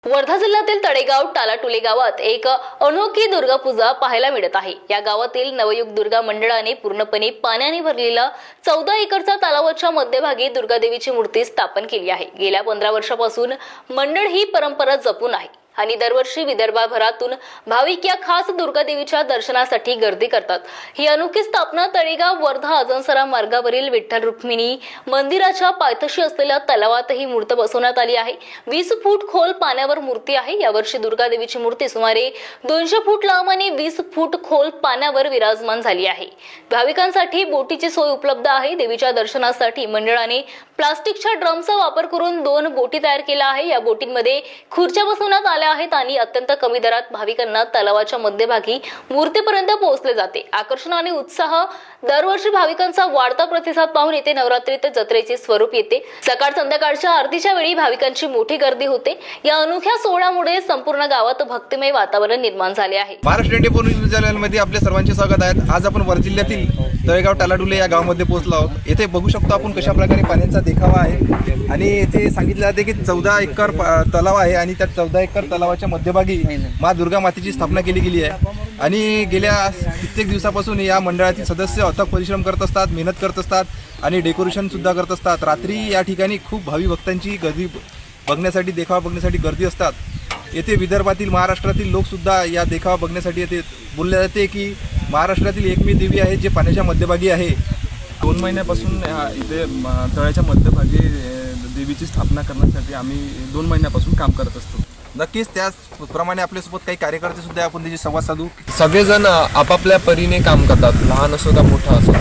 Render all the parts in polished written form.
वर्धा जिल्ह्यातील तळेगाव टालाटुले गावात एक अनोखी दुर्गा पूजा पाहायला मिळत आहे। या गावातील नवयुग दुर्गा मंडळाने पूर्णपणे पाण्याने भरलेला 14 एकरचा तलावाच्या मध्यभागी दुर्गा देवीची मूर्ती स्थापन केली आहे। गेल्या 15 वर्षापासून मंडळ ही परंपरा जपून आहे आणि दरवर्षी विदर्भभरातून भाविक या खास दुर्गा देवीच्या दर्शनासाठी गर्दी करतात। ही अनोखी स्थापना तळेगाव वर्धा अजनसरा मार्गावरील विठ्ठल रुक्मिणी मंदिराच्या पायथ्याशी असलेल्या तलावात ही मूर्ती बसवण्यात आली आहे। 20 फूट खोल पाण्यावर मूर्ती आहे। यावर्षी दुर्गा देवीची मूर्ती सुमारे 200 फूट लांब आणि 20 फूट खोल पाण्यावर विराजमान झाली आहे। भाविकांसाठी बोटीची सोय उपलब्ध आहे। देवीच्या दर्शनासाठी मंडळाने प्लास्टिकच्या ड्रमचा वापर करून 2 बोटी तयार केल्या आहे। या बोटींमध्ये खुर्च्या बसवण्यात आल्या आहेत आणि अत्यंत कमी दरात भाविकांना तलावाच्या मध्यभागी मूर्तीपर्यंत पोहोचले जाते। आकर्षण आणि उत्साह दरवर्षी भाविकांचा वाढता प्रतिसाद पाहून येथे नवरात्रीत जत्रेचे स्वरूप येते। सकाळ संध्याकाळच्या आरतीच्या वेळी भाविकांची मोठी गर्दी होते। या अनोख्या सोहळ्यामुळे संपूर्ण गावात भक्तिमय वातावरण निर्माण झाले आहे। महाराष्ट्र इंडिया न्यूज चॅनलमध्ये आपले सर्वांचे स्वागत आहे। आज आपण वर्धा जिल्ह्यातील तळेगाव टालाटुले या गावामध्ये पोहोचलो आहोत। येथे बघू शकतो आपण कशा प्रकारे पाण्याचा देखावा आहे आणि येथे सांगितले जाते की 14 एकर तलाव आहे आणि त्या 14 एकर तलावाच्या मध्यभागी माँ दुर्गा मातेची स्थापना केली गेली आहे आणि गेल्या कित्येक दिवसापासून या मंडळातील सदस्य अथक परिश्रम करत असतात, मेहनत करत असतात आणि डेकोरेशन सुद्धा करत असतात। रात्री या ठिकाणी खूप भावी भक्तांची गर्दी बघण्यासाठी, देखावा बघण्यासाठी गर्दी असतात। येथे विदर्भातील, महाराष्ट्रातील लोक सुद्धा या देखावा बघण्यासाठी येते। बोलले जाते की महाराष्ट्रातील एकमेव देवी आहे जे पाण्याच्या मध्यभागी आहे। 2 महिन्यापासून इथे तळ्याच्या मध्यभागी देवीची स्थापना करण्यासाठी आम्ही 2 महिन्यापासून काम करत असतो। नक्कीच त्याचप्रमाणे आपल्यासोबत काही कार्यकर्ते सुद्धा आपण त्याची संवाद साधू। सगळेजण आपापल्या परीने काम करतात, लहान असो का मोठा असो।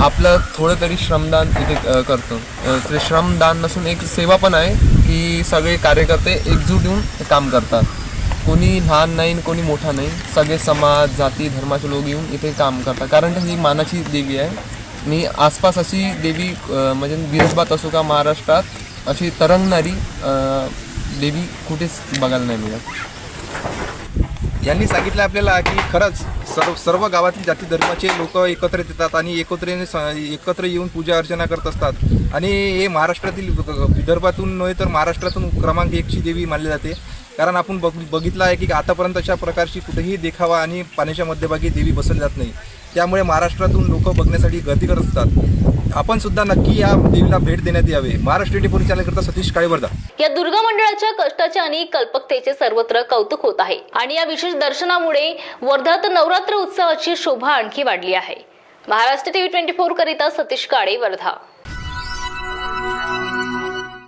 आपलं थोडं तरी श्रमदान इथे करतो। ते श्रमदान नसून एक सेवा पण आहे की सगळे कार्यकर्ते एकजूट येऊन काम करतात। कोणी लहान नाही, कोणी मोठा नाही, सगळे समाज, जाती, धर्माचे लोक येऊन इथे काम करतात। कारण ही मानाची देवी आहे आणि आसपास अशी देवी म्हणजे विदर्भात असो का महाराष्ट्रात अशी तरंगणारी देवी कुठेच बघायला नाही मिळत। यांनी सांगितलं आपल्याला की खरंच सर्व गावातील जाती धर्माचे लोक एकत्र येतात आणि एकत्र येऊन पूजा अर्चना करत असतात आणि हे महाराष्ट्रातील, विदर्भातून नव्हे तर महाराष्ट्रातून क्रमांक 1ची देवी मानली जाते। कारण आपण बघितलं आहे की आतापर्यंत अशा प्रकारची कुठेही देखावा आणि पाण्याच्या मध्यभागी देवी बसवली जात नाही। त्यामुळे महाराष्ट्रातून लोक बघण्यासाठी गर्दी करत असतात। आपण सुद्धा नक्की या देवीला भेट देण्यात यावे। महाराष्ट्र इंडिया चॅनल करता सतीश काळे, वर्धा। या दुर्गा मंडळाच्या कष्टाचे आणि कल्पकतेचे सर्वत्र कौतुक होत आहे आणि या विशेष दर्शनामुळे वर्धात नवरात्र उत्सवाची शोभा आणखी वाढली आहे। महाराष्ट्र टीव्ही 24 करिता सतीश काळे, वर्धा।